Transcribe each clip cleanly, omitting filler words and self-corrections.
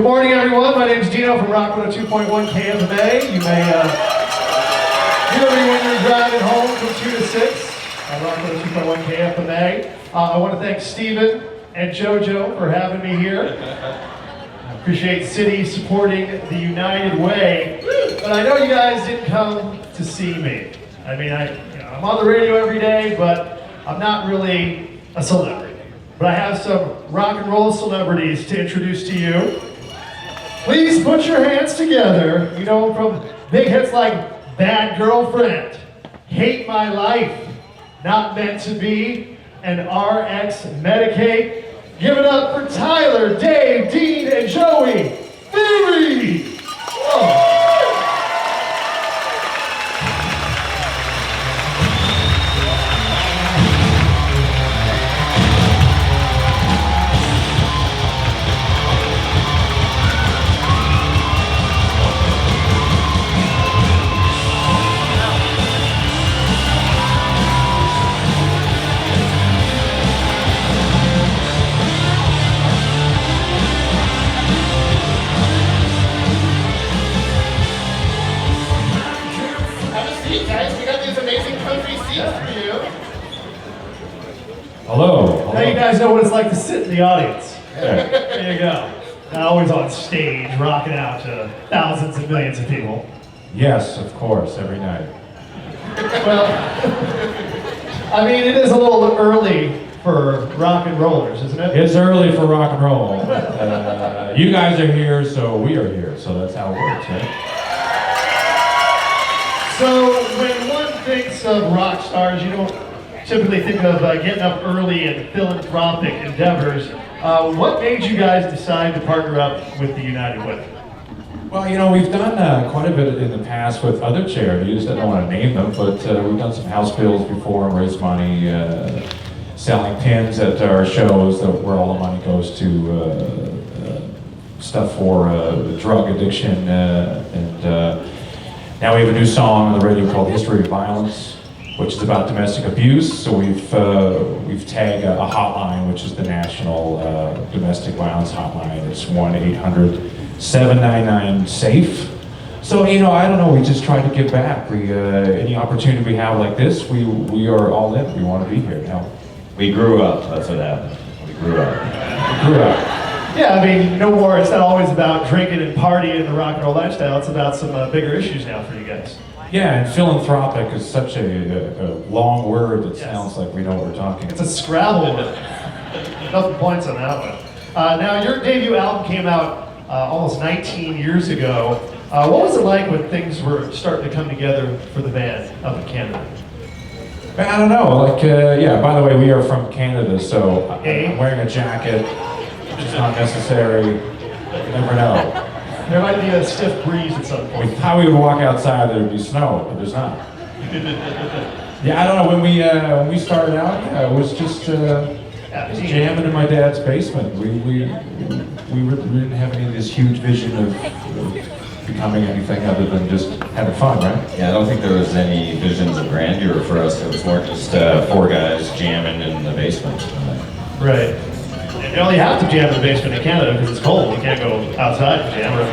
Good morning, everyone. My name is Dino from Rock 102.1 KFMA. You may hear me when you're driving home from 2 to 6 on Rock 102.1 KFMA. I want to thank Steven and JoJo for having me here. I appreciate City supporting the United Way, but I know you guys didn't come to see me. I mean, I'm on the radio every day, but I'm not really a celebrity. But I have some rock and roll celebrities to introduce to you. Please put your hands together. You know, from big hits like Bad Girlfriend, Hate My Life, Not Meant to Be, and RX Medicaid. Give it up for Tyler, Dave, Dean, and Joey Fury. Oh. Hello. Now you guys know what it's like to sit in the audience. Yeah. There you go. Not always on stage, rocking out to thousands and millions of people. Yes, of course, every night. Well, I mean, it is a little early for rock and rollers, isn't it? It's early for rock and roll. You guys are here, so we are here. So that's how it works, right? So when one thinks of rock stars, you don't typically think of getting up early and philanthropic endeavors. What made you guys decide to partner up with the United Way? Well, you know, we've done quite a bit in the past with other charities. I don't want to name them, but we've done some house bills before and raised money, selling pins at our shows where all the money goes to stuff for drug addiction. And now we have a new song on the radio called History of Violence, which is about domestic abuse. So we've tagged a hotline, which is the National Domestic Violence Hotline. It's 1-800-799-SAFE. So, you know, I don't know, we just try to give back. Any opportunity we have like this, we are all in. We want to be here now. We grew up, that's what happened. We grew up. Yeah, I mean, no more, it's not always about drinking and partying and the rock and roll lifestyle. It's about some bigger issues now for you guys. Yeah, and philanthropic is such a long word that sounds like we know what we're talking about. It's a Scrabble word. Nothing points on that one. Now, your debut album came out almost 19 years ago. What was it like when things were starting to come together for the band up in Canada? I don't know, like, yeah, by the way, we are from Canada, so I'm wearing a jacket, which is not necessary. You never know. There might be a stiff breeze at some point. We thought we would walk outside, there would be snow, but there's not. Yeah, I don't know, when we started out, it was just jamming in my dad's basement. We didn't have any of this huge vision of becoming anything other than just having fun, right? Yeah, I don't think there was any visions of grandeur for us. It was more just four guys jamming in the basement. Right. You only have to jam in the basement in Canada because it's cold. You can't go outside and jam or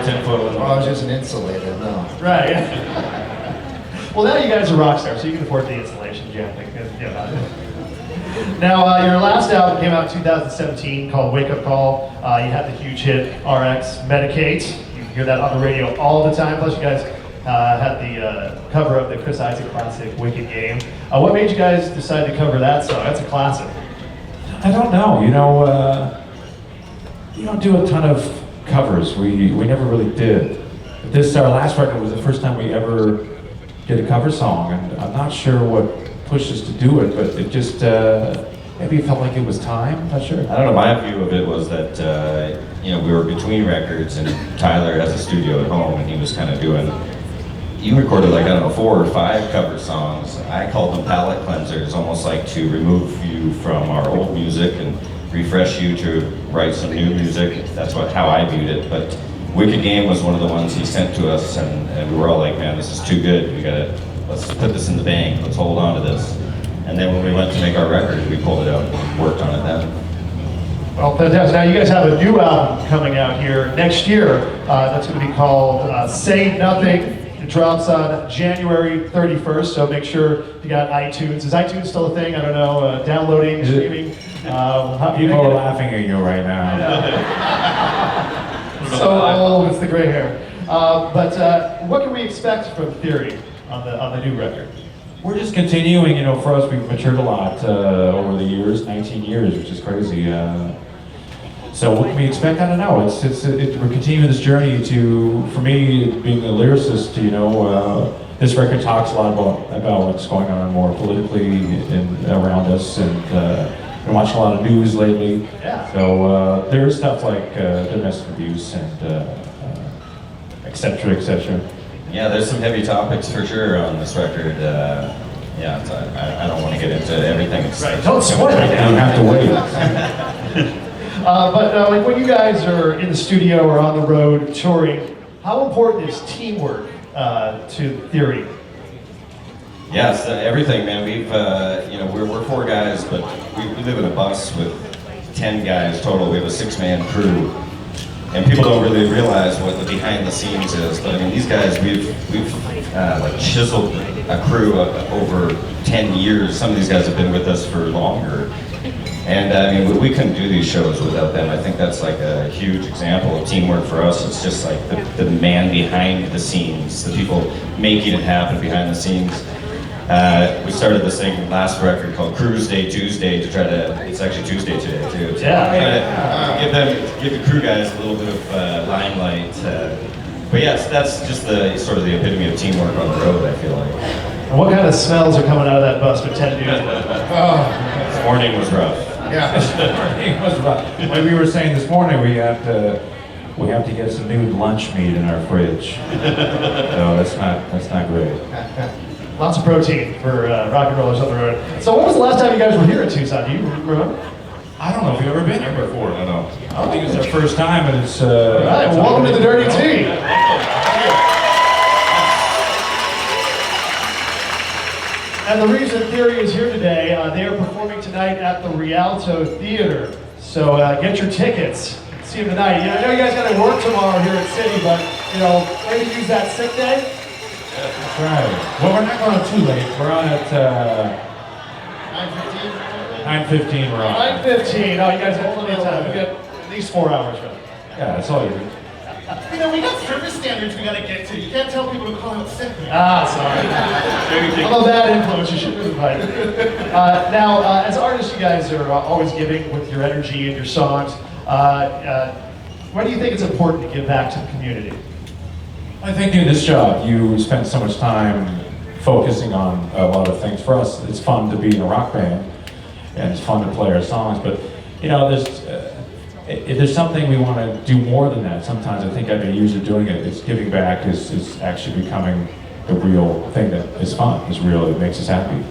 Tinfoil. Oh, I was just an insulator, no. Right, yeah. Well, now you guys are rock stars, so you can afford the insulation jamming. Now, your last album came out in 2017 called Wake Up Call. You had the huge hit RX Medicaid. You hear that on the radio all the time. Plus, you guys had the cover of the Chris Isaac classic Wicked Game. What made you guys decide to cover that song? That's a classic. I don't know, you know, you don't do a ton of covers. We never really did. Our last record was the first time we ever did a cover song, and I'm not sure what pushed us to do it, but it just, maybe it felt like it was time, I'm not sure. I don't know, my view of it was that, you know, we were between records and Tyler has a studio at home and he was kind of doing, you recorded like, I don't know, 4 or 5 cover songs. I called them palette cleansers, almost like to remove you from our old music and refresh you to write some new music. That's how I viewed it. But Wicked Game was one of the ones he sent to us, and we were all like, man, this is too good. Let's put this in the bank. Let's hold on to this. And then when we went to make our record, we pulled it out and worked on it then. Well, fantastic. Now you guys have a new album coming out here next year. That's going to be called Say Nothing. It drops on January 31st, so make sure you got iTunes. Is iTunes still a thing? I don't know. Downloading, streaming. People are laughing at you right now. So old, it's the gray hair. But what can we expect from Theory on the new record? We're just continuing, for us, we've matured a lot over the years, 19 years, which is crazy. So what can we expect? I don't know. We're continuing this journey for me, being a lyricist, this record talks a lot about what's going on more politically around us, and been watching a lot of news lately. Yeah. So there's stuff like domestic abuse and et cetera, et cetera. Yeah, there's some heavy topics for sure on this record. I don't want to get into everything. Right, don't spoil it. You have to wait. But like when you guys are in the studio or on the road touring, how important is teamwork to Theory? Yes, everything, man. We're 4 guys, but we live in a bus with 10 guys total. We have a 6-man crew, and people don't really realize what the behind the scenes is. But I mean, these guys, we've like chiseled a crew over 10 years. Some of these guys have been with us for longer. And I mean, we couldn't do these shows without them. I think that's like a huge example of teamwork for us. It's just like the man behind the scenes, the people making it happen behind the scenes. We started this thing last record called Cruise Day Tuesday to try to, it's actually Tuesday today too. To give the crew guys a little bit of limelight. But yes, that's just the sort of the epitome of teamwork on the road, I feel like. And what kind of smells are coming out of that bus with 10 dudes? This morning was rough. Yeah. It was rough. Like we were saying this morning, we have to get some new lunch meat in our fridge. So that's not great. Lots of protein for rock and rollers on the road. So when was the last time you guys were here in Tucson? Do you remember? I don't know if you've ever been here before. I don't know. I don't think it's our first time, and it's. All right, well, welcome to the Dirty Tea. And the reason Theory is here today, they are performing tonight at the Rialto Theater. So get your tickets. See them tonight. I know you guys got to work tomorrow here at City, but maybe use that sick day. That's right. Well, we're not going too late. We're on at 9:15. We're on. 9:15. Oh, you guys have plenty of time. We got at least 4 hours, right? Yeah, that's all you do. We got service standards we gotta get to. You can't tell people to call out sick. Sorry. I'm a bad influence. You shouldn't have invited me. Now, as artists, you guys are always giving with your energy and your songs. Why do you think it's important to give back to the community? I think doing this job, you spend so much time focusing on a lot of things. For us, it's fun to be in a rock band, and it's fun to play our songs. But there's something we want to do more than that. Sometimes I think I've been used to doing it. It's giving back is actually becoming the real thing that is fun. It's real. It makes us happy.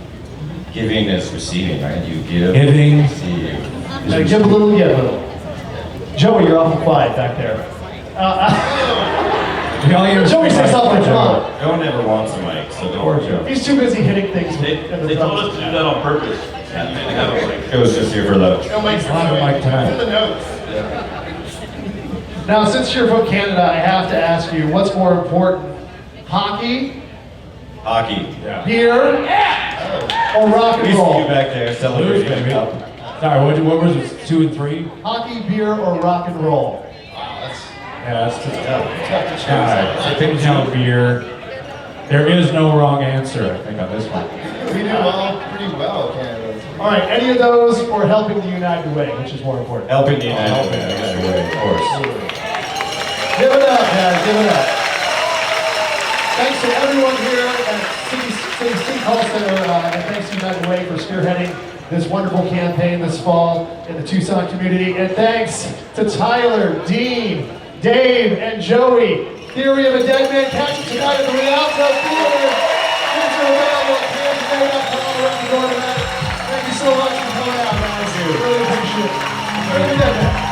Giving is receiving, right? You give. Giving. Receive. Give a little, get a little. Joey, you're awful quiet back there. Joey, say something. Come on. Joe never wants a mic, so don't worry, Joe. He's too busy hitting things. They told us to do that on purpose. It was just here for the. No mic's A lot of mic tonight. in the notes. Now, since you're from Canada, I have to ask you, what's more important? Hockey, Hockey. Yeah. beer, or rock and We see you roll? back there celebrating the cup. Sorry, what was it? 2 and 3? Hockey, beer, or rock and roll? Yeah, that's tough. Pin down beer. There is no wrong answer, I think, on this one. We do all pretty well, Canada. All right, any of those, or helping the United Way, which is more important? Helping the United Way, of course. Give it up, guys, give it up. Thanks to everyone here at City Hall Center, and thanks to United Way for spearheading this wonderful campaign this fall in the Tucson community. And thanks to Tyler, Dean, Dave, and Joey. Theory of a Deadman, catch it tonight at the Rialto Theater. Tickets are available at KFMA.com around the door tonight. Thank you so much for coming out, guys. Really appreciate it. Theory of a Deadman.